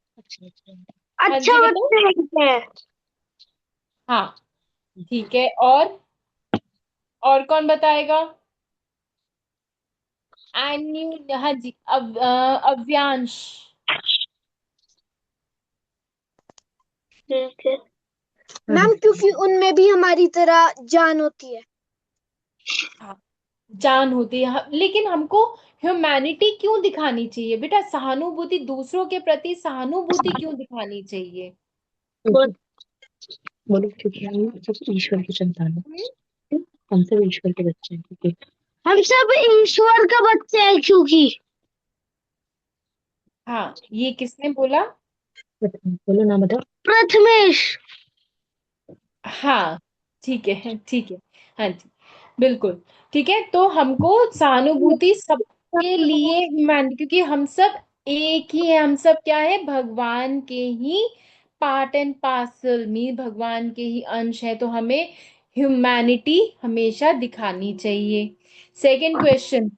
[SPEAKER 2] हाँ
[SPEAKER 1] अच्छा
[SPEAKER 2] जी बेटा,
[SPEAKER 1] बनते हैं।
[SPEAKER 2] हाँ ठीक है, और कौन बताएगा? एन्यू, हाँ जी, अव्यांश।
[SPEAKER 1] ठीक है मैम, क्योंकि उनमें भी हमारी तरह जान होती है।
[SPEAKER 2] हाँ, जान होती है, लेकिन हमको ह्यूमैनिटी क्यों दिखानी चाहिए बेटा? सहानुभूति, दूसरों के प्रति सहानुभूति क्यों दिखानी चाहिए?
[SPEAKER 6] बोलो, क्योंकि हम सब ईश्वर की संतान
[SPEAKER 2] हम्म?
[SPEAKER 6] है। हम सब ईश्वर के बच्चे हैं, क्योंकि
[SPEAKER 1] हम सब ईश्वर का बच्चे हैं, क्योंकि
[SPEAKER 2] हाँ, ये किसने बोला?
[SPEAKER 6] बोलो ना, बताओ।
[SPEAKER 1] प्रथमेश।
[SPEAKER 2] हाँ ठीक है, ठीक है, हाँ जी, बिल्कुल ठीक है। तो हमको सहानुभूति सबके लिए ह्यूमैनिटी, क्योंकि हम सब एक ही है, हम सब क्या है, भगवान के ही पार्ट एंड पार्सल में, भगवान के ही अंश है, तो हमें ह्यूमैनिटी हमेशा दिखानी चाहिए। सेकंड क्वेश्चन,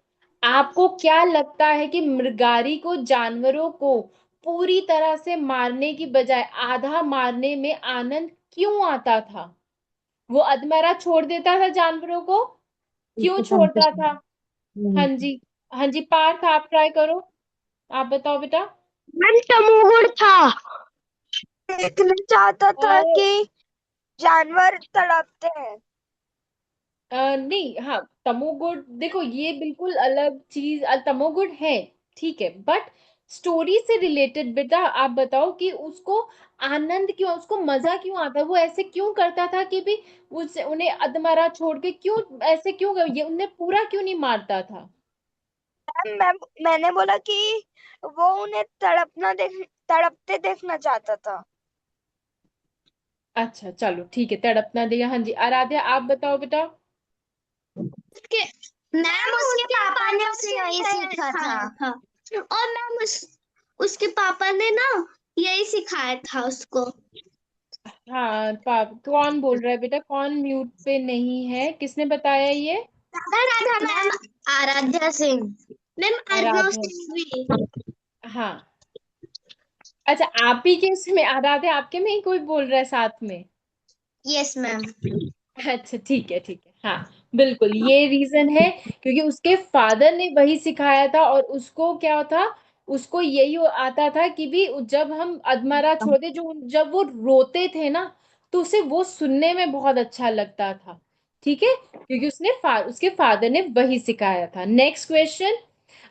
[SPEAKER 2] आपको क्या लगता है कि मृगारी को जानवरों को पूरी तरह से मारने की बजाय आधा मारने में आनंद क्यों आता था? वो अधमरा छोड़ देता था जानवरों को, क्यों
[SPEAKER 6] उसके काम
[SPEAKER 2] छोड़ता था? हाँ जी, हाँ जी, पार्थ आप ट्राई करो, आप बताओ बेटा।
[SPEAKER 1] मैम तमोगुण था।
[SPEAKER 5] देखना चाहता था
[SPEAKER 2] अ,
[SPEAKER 5] कि जानवर तड़पते हैं।
[SPEAKER 2] नहीं, हाँ, तमोगुण देखो ये बिल्कुल अलग चीज, तमोगुण है, ठीक है, बट स्टोरी से रिलेटेड बेटा आप बताओ कि उसको आनंद क्यों, उसको मजा क्यों आता, वो ऐसे क्यों करता था कि भी उसे उन्हें अधमरा छोड़ के क्यों, ऐसे क्यों, ये उन्हें पूरा क्यों नहीं मारता था?
[SPEAKER 5] मैं मैंने बोला कि वो उन्हें तड़पते देखना चाहता था।
[SPEAKER 2] अच्छा चलो ठीक है, तड़पना दिया, हाँ जी, आराध्या आप बताओ बेटा।
[SPEAKER 1] उसके मैम उसके पापा ने उसे यही सिखाया था। और मैम उसके पापा ने ना यही सिखाया था उसको।
[SPEAKER 2] हाँ, कौन बोल रहा है बेटा, कौन म्यूट पे नहीं है, किसने बताया ये?
[SPEAKER 1] मैम आराध्या सिंह। मैम अर्णव
[SPEAKER 2] आराध्या,
[SPEAKER 1] सिंह भी।
[SPEAKER 2] हाँ, अच्छा, आप ही के उसमें आराध्या, आपके में ही कोई बोल रहा है साथ में?
[SPEAKER 1] Yes ma'am.
[SPEAKER 2] अच्छा ठीक है, ठीक है, हाँ, बिल्कुल ये रीजन है, क्योंकि उसके फादर ने वही सिखाया था, और उसको क्या था, उसको यही आता था कि भी जब हम अधमरा छोड़ते, जो जब वो रोते थे ना, तो उसे वो सुनने में बहुत अच्छा लगता था, ठीक है, क्योंकि उसके फादर ने वही सिखाया था। नेक्स्ट क्वेश्चन,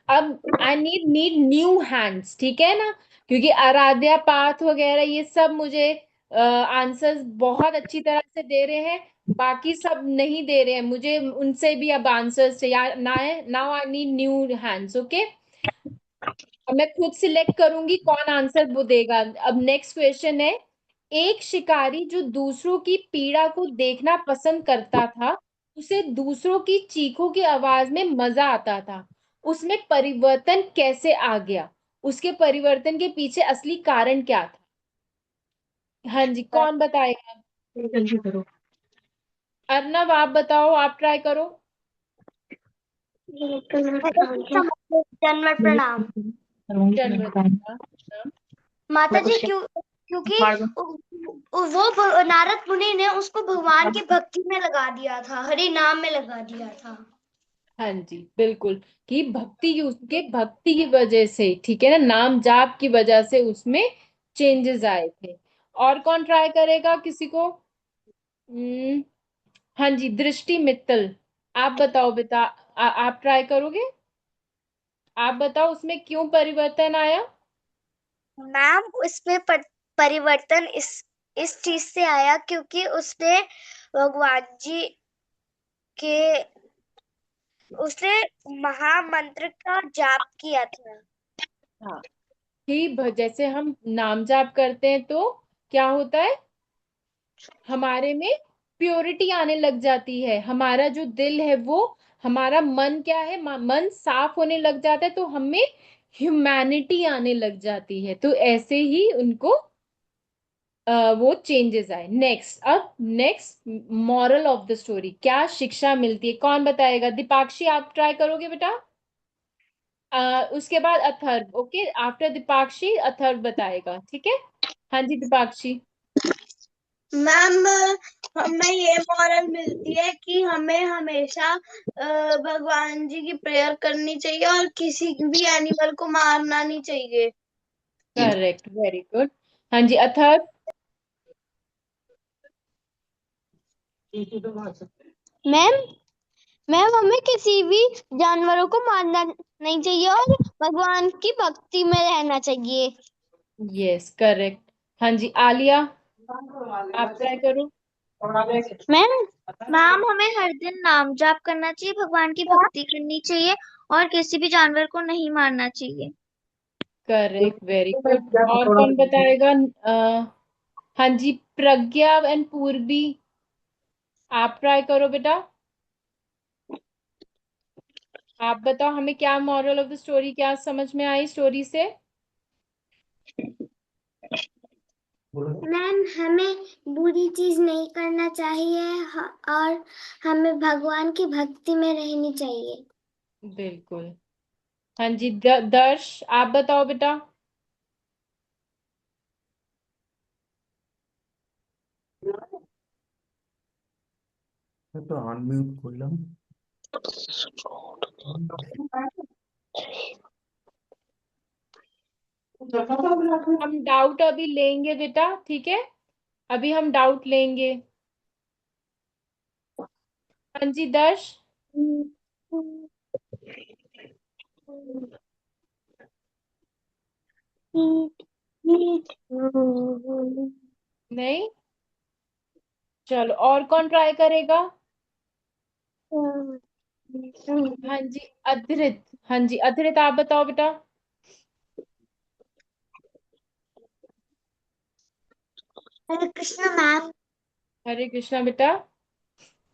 [SPEAKER 2] अब आई नीड न्यू हैंड्स, ठीक है ना, क्योंकि आराध्या, पार्थ वगैरह ये सब मुझे आंसर्स बहुत अच्छी तरह से दे रहे हैं, बाकी सब नहीं दे रहे हैं, मुझे उनसे भी अब आंसर्स चाहिए ना, है now I need new hands, okay. अब मैं खुद सिलेक्ट करूंगी कौन आंसर वो देगा। अब नेक्स्ट क्वेश्चन है, एक शिकारी जो दूसरों की पीड़ा को देखना पसंद करता था, उसे दूसरों की चीखों की आवाज में मजा आता था, उसमें परिवर्तन कैसे आ गया? उसके परिवर्तन के पीछे असली कारण क्या था? हाँ जी, कौन बताएगा?
[SPEAKER 6] जल्दी करो।
[SPEAKER 2] अर्नव आप बताओ, आप ट्राई करो।
[SPEAKER 5] जन्म प्रणाम।
[SPEAKER 2] जन्म
[SPEAKER 5] माता जी क्योंकि वो नारद मुनि ने उसको भगवान की भक्ति में लगा दिया था, हरि नाम में लगा दिया था।
[SPEAKER 2] हाँ जी बिल्कुल, कि भक्ति की वजह से, ठीक है ना, नाम जाप की वजह से उसमें चेंजेस आए थे। और कौन ट्राई करेगा किसी को? हम्म, हाँ जी, दृष्टि मित्तल, आप बताओ बेटा, आप ट्राई करोगे? आप बताओ उसमें क्यों परिवर्तन आया?
[SPEAKER 5] मैम उसमें परिवर्तन इस चीज से आया क्योंकि उसने भगवान जी के उसने महामंत्र का जाप किया था।
[SPEAKER 2] हाँ, कि जैसे हम नाम जाप करते हैं तो क्या होता है, हमारे में प्योरिटी आने लग जाती है, हमारा जो दिल है वो, हमारा मन क्या है, मन साफ होने लग जाता है, तो हमें ह्यूमैनिटी आने लग जाती है। तो ऐसे ही उनको वो चेंजेस आए। Next moral of the story, क्या शिक्षा मिलती है, कौन बताएगा? दीपाक्षी आप ट्राई करोगे बेटा? उसके बाद अथर्व, ओके, आफ्टर दीपाक्षी अथर्व बताएगा, ठीक है? हाँ जी दीपाक्षी।
[SPEAKER 1] मैम हमें ये मॉरल मिलती है कि हमें हमेशा भगवान जी की प्रेयर करनी चाहिए और किसी भी एनिमल को मारना नहीं चाहिए।
[SPEAKER 2] Correct, very good. हाँ जी अथर्व।
[SPEAKER 1] मैम मैम हमें किसी भी जानवरों को मारना नहीं चाहिए और भगवान की भक्ति में रहना चाहिए।
[SPEAKER 2] Yes correct. हाँ जी आलिया, आप ट्राई करो।
[SPEAKER 1] मैम मैम हमें हर दिन नाम जाप करना चाहिए, भगवान की भक्ति करनी चाहिए और किसी भी जानवर को नहीं मारना चाहिए।
[SPEAKER 2] Correct, very good. और कौन बताएगा? हाँ जी प्रज्ञा एंड पूर्वी, आप ट्राई करो बेटा। आप बताओ हमें क्या मॉरल ऑफ द स्टोरी, क्या समझ में आई स्टोरी से?
[SPEAKER 1] मैम हमें बुरी चीज नहीं करना चाहिए और हमें भगवान की भक्ति में रहनी चाहिए।
[SPEAKER 2] बिल्कुल। हाँ जी दर्श आप बताओ बेटा।
[SPEAKER 7] मैं तो अनम्यूट खोला।
[SPEAKER 2] हम डाउट अभी लेंगे बेटा, ठीक है, अभी हम डाउट लेंगे। हाँ जी दर्श। नहीं, चलो और कौन ट्राई करेगा? हाँ जी अधृत, हाँ जी अधृत आप बताओ बेटा।
[SPEAKER 1] हरे कृष्ण मैम।
[SPEAKER 2] हरे कृष्णा बेटा।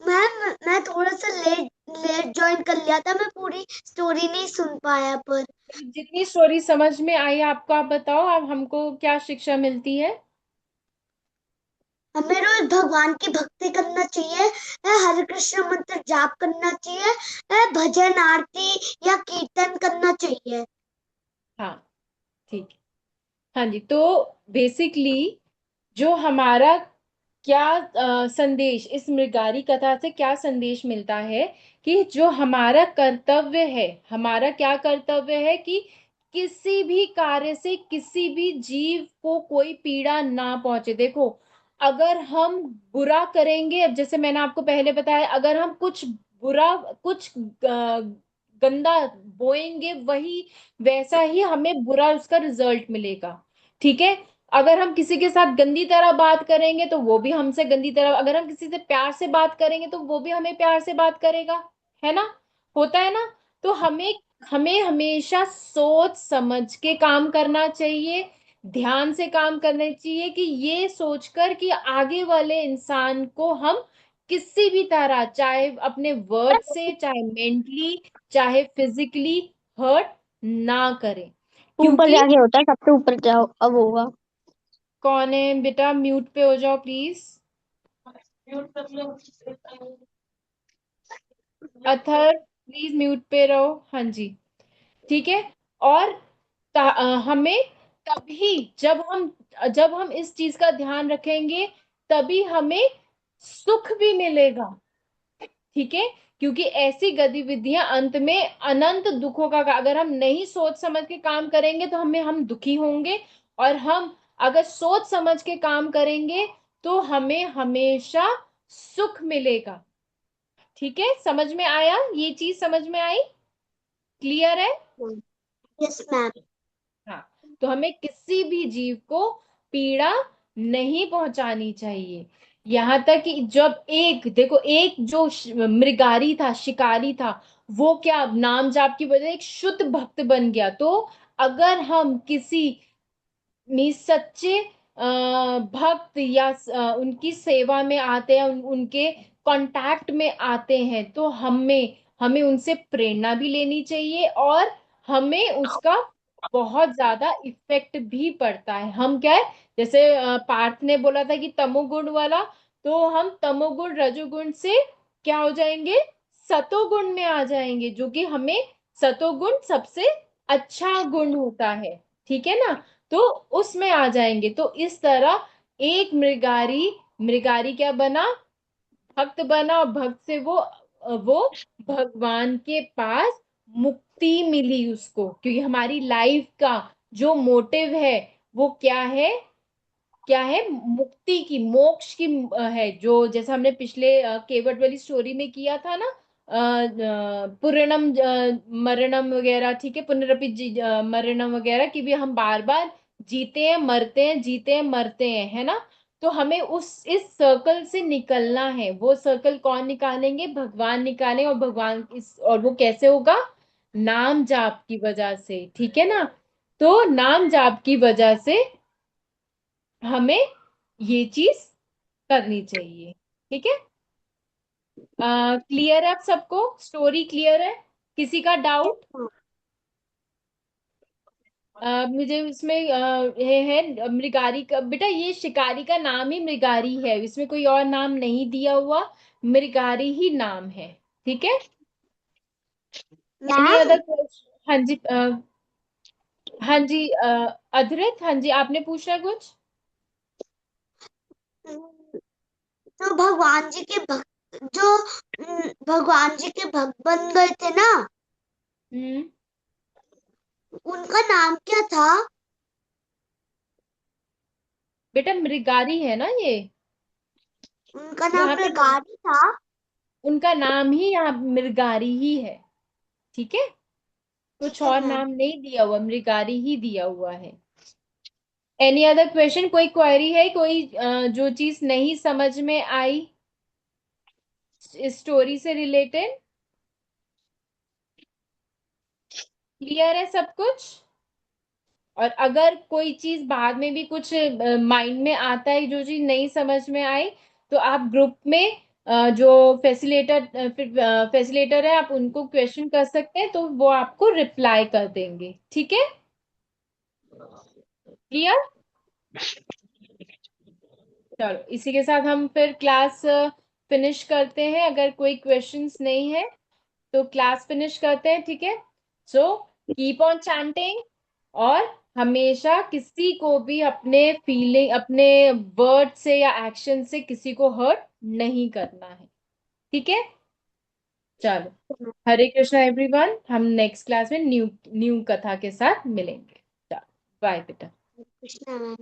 [SPEAKER 1] मैम मैं थोड़ा सा लेट लेट ज्वाइन कर लिया था, मैं पूरी स्टोरी नहीं सुन पाया पर
[SPEAKER 2] जितनी स्टोरी समझ में आई आपको, आप बताओ अब हमको क्या शिक्षा मिलती है?
[SPEAKER 1] हमें रोज भगवान की भक्ति करना चाहिए, हरे कृष्ण मंत्र जाप करना चाहिए, भजन आरती या कीर्तन करना चाहिए।
[SPEAKER 2] हाँ ठीक है। हाँ जी, तो बेसिकली जो हमारा क्या संदेश, इस मृगारी कथा से क्या संदेश मिलता है, कि जो हमारा कर्तव्य है, हमारा क्या कर्तव्य है, कि किसी भी कार्य से किसी भी जीव को कोई पीड़ा ना पहुंचे। देखो, अगर हम बुरा करेंगे, अब जैसे मैंने आपको पहले बताया, अगर हम कुछ बुरा, कुछ गंदा बोएंगे, वही वैसा ही हमें बुरा उसका रिजल्ट मिलेगा, ठीक है? अगर हम किसी के साथ गंदी तरह बात करेंगे तो वो भी हमसे गंदी तरह, अगर हम किसी से प्यार से बात करेंगे तो वो भी हमें प्यार से बात करेगा, है ना? होता है ना? तो हमें हमें हमेशा सोच समझ के काम करना चाहिए, ध्यान से काम करना चाहिए, कि ये सोचकर कि आगे वाले इंसान को हम किसी भी तरह, चाहे अपने वर्ड से, चाहे मेंटली, चाहे फिजिकली हर्ट ना करें।
[SPEAKER 1] ऊपर
[SPEAKER 2] क्योंकि
[SPEAKER 1] जाके होता है, सबसे ऊपर जाओ अब होगा।
[SPEAKER 2] कौन है बेटा? म्यूट पे हो जाओ प्लीज। अथर प्लीज म्यूट पे रहो। हाँ जी, ठीक है। और हमें तभी जब हम इस चीज का ध्यान रखेंगे तभी हमें सुख भी मिलेगा, ठीक है। क्योंकि ऐसी गतिविधियां अंत में अनंत दुखों का, अगर हम नहीं सोच समझ के काम करेंगे तो हम दुखी होंगे, और हम अगर सोच समझ के काम करेंगे तो हमें हमेशा सुख मिलेगा, ठीक है। समझ में आया? ये चीज समझ में आई? क्लियर है?
[SPEAKER 5] Yes ma'am.
[SPEAKER 2] हाँ, तो हमें किसी भी जीव को पीड़ा नहीं पहुंचानी चाहिए। यहाँ तक कि जब देखो, एक जो मृगारी था, शिकारी था, वो क्या नाम जाप की वजह से एक शुद्ध भक्त बन गया। तो अगर हम किसी सच्चे भक्त या उनकी सेवा में आते हैं, उनके कांटेक्ट में आते हैं, तो हमें हमें उनसे प्रेरणा भी लेनी चाहिए, और हमें उसका बहुत ज्यादा इफेक्ट भी पड़ता है। हम क्या है, जैसे पार्थ ने बोला था कि तमोगुण वाला, तो हम तमोगुण रजोगुण से क्या हो जाएंगे, सतोगुण में आ जाएंगे, जो कि हमें सतोगुण सबसे अच्छा गुण होता है, ठीक है ना। तो उसमें आ जाएंगे। तो इस तरह एक मृगारी मृगारी क्या बना, भक्त बना, और भक्त से वो भगवान के पास मुक्ति मिली उसको, क्योंकि हमारी लाइफ का जो मोटिव है वो क्या है, क्या है, मुक्ति की, मोक्ष की है। जो जैसा हमने पिछले केवट वाली स्टोरी में किया था ना, पुरणम मरणम वगैरह, ठीक है, पुनरपि मरणम वगैरह, कि भी हम बार बार जीते हैं मरते हैं, जीते हैं मरते हैं, है ना। तो हमें उस इस सर्कल से निकलना है। वो सर्कल कौन निकालेंगे? भगवान निकालें। और और वो कैसे होगा? नाम जाप की वजह से, ठीक है ना। तो नाम जाप की वजह से हमें ये चीज करनी चाहिए, ठीक है। क्लियर है आप सबको? स्टोरी क्लियर है? किसी का डाउट? मुझे इसमें ये है मृगारी का, बेटा ये शिकारी का नाम ही मृगारी है, इसमें कोई और नाम नहीं दिया हुआ, मृगारी ही नाम है, ठीक है। Any
[SPEAKER 5] ma'am
[SPEAKER 2] other question? हाँ जी, हाँ जी, अधृत, हाँ जी, आपने पूछना है कुछ?
[SPEAKER 5] तो भगवान जी के भक्त जो भगवान जी के भक्त बन गए थे ना,
[SPEAKER 2] हम्म।
[SPEAKER 5] उनका नाम क्या था?
[SPEAKER 2] बेटा मृगारी है ना ये,
[SPEAKER 5] उनका नाम
[SPEAKER 2] यहाँ पे
[SPEAKER 5] मृगारी था।
[SPEAKER 2] उनका नाम ही यहाँ मृगारी ही है, ठीक है। कुछ
[SPEAKER 5] ठीक है
[SPEAKER 2] और
[SPEAKER 5] मैम।
[SPEAKER 2] नाम नहीं दिया हुआ, मृगारी ही दिया हुआ है। Any other question? कोई क्वेरी है? कोई जो चीज नहीं समझ में आई इस स्टोरी से रिलेटेड? क्लियर है सब कुछ? और अगर कोई चीज बाद में भी कुछ माइंड में आता है, जो चीज नहीं समझ में आई, तो आप ग्रुप में जो फैसिलेटर है, आप उनको क्वेश्चन कर सकते हैं, तो वो आपको रिप्लाई कर देंगे, ठीक है। क्लियर? चलो, इसी के साथ हम फिर क्लास फिनिश करते हैं। अगर कोई क्वेश्चंस नहीं है तो क्लास फिनिश करते हैं, ठीक है। सो कीप ऑन चैंटिंग, और हमेशा किसी को भी अपने फीलिंग, अपने वर्ड से या एक्शन से किसी को हर्ट नहीं करना है, ठीक है। चलो, हरे कृष्णा एवरीवन, हम नेक्स्ट क्लास में न्यू न्यू कथा के साथ मिलेंगे। चलो, बाय बेटा।
[SPEAKER 5] कृष्णा मैम।